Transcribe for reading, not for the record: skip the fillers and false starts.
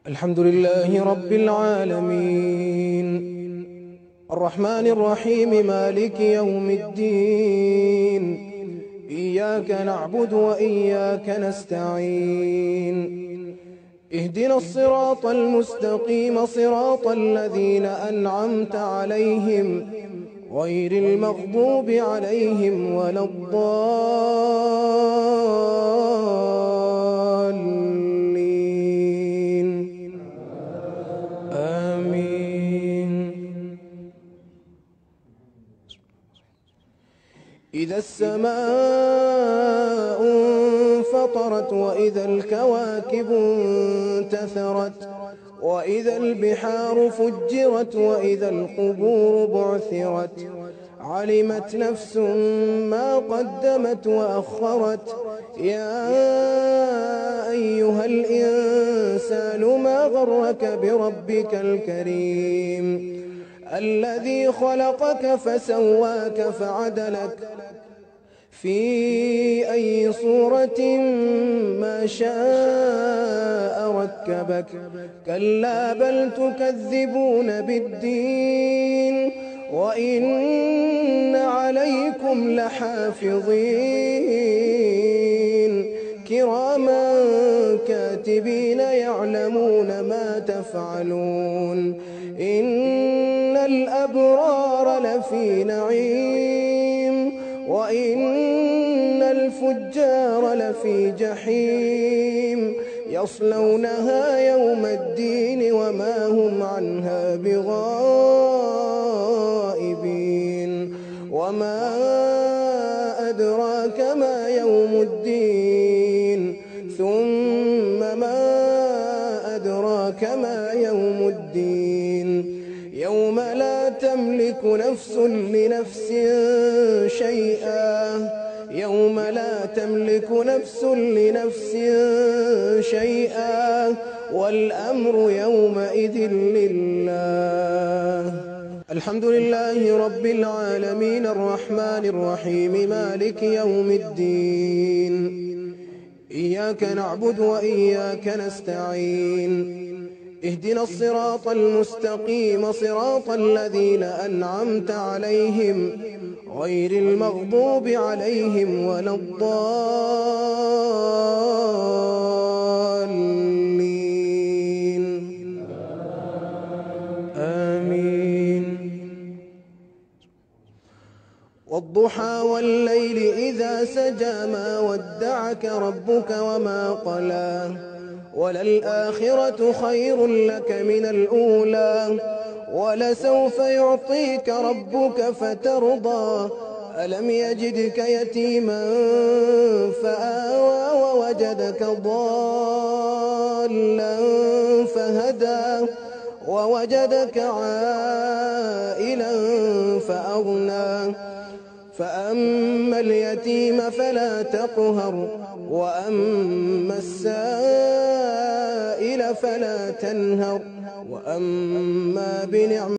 الحمد لله رب العالمين الرحمن الرحيم مالك يوم الدين إياك نعبد وإياك نستعين اهدنا الصراط المستقيم صراط الذين أنعمت عليهم غير المغضوب عليهم ولا الضالين آمين. إذا السماء انفطرت وإذا الكواكب انتثرت وإذا البحار فجرت وإذا القبور بعثرت علمت نفس ما قدمت وأخرت يا أيها الإنسان ما غرك بربك الكريم الذي خلقك فسواك فعدلك في أي صورة ما شاء ركبك كلا بل تكذبون بالدين وإن عليكم لحافظين كراما كاتبين يعلمون ما تفعلون إن الأبرار لفي نعيم وإن الفجار لفي جحيم يصلونها يوم الدين وما هم عنها بغائبين وما أدراك ما يوم الدين ثم ما أدراك ما يوم الدين يوم لا تملك نفس لنفس شيئا يوم لا تملك نفس لنفس شيئا والأمر يومئذ لله. الحمد لله رب العالمين الرحمن الرحيم مالك يوم الدين إياك نعبد وإياك نستعين اهدنا الصراط المستقيم صراط الذين أنعمت عليهم غير المغضوب عليهم ولا الضالين آمين. والضحى والليل إذا سجى ما ودعك ربك وما قلى وللآخرة خير لك من الأولى ولسوف يعطيك ربك فترضى ألم يجدك يتيما فآوى ووجدك ضالا فهدى ووجدك عائلا فأغنى فأما اليتيم فلا تقهر وأما السائل فلا تنهر وأما بنعمة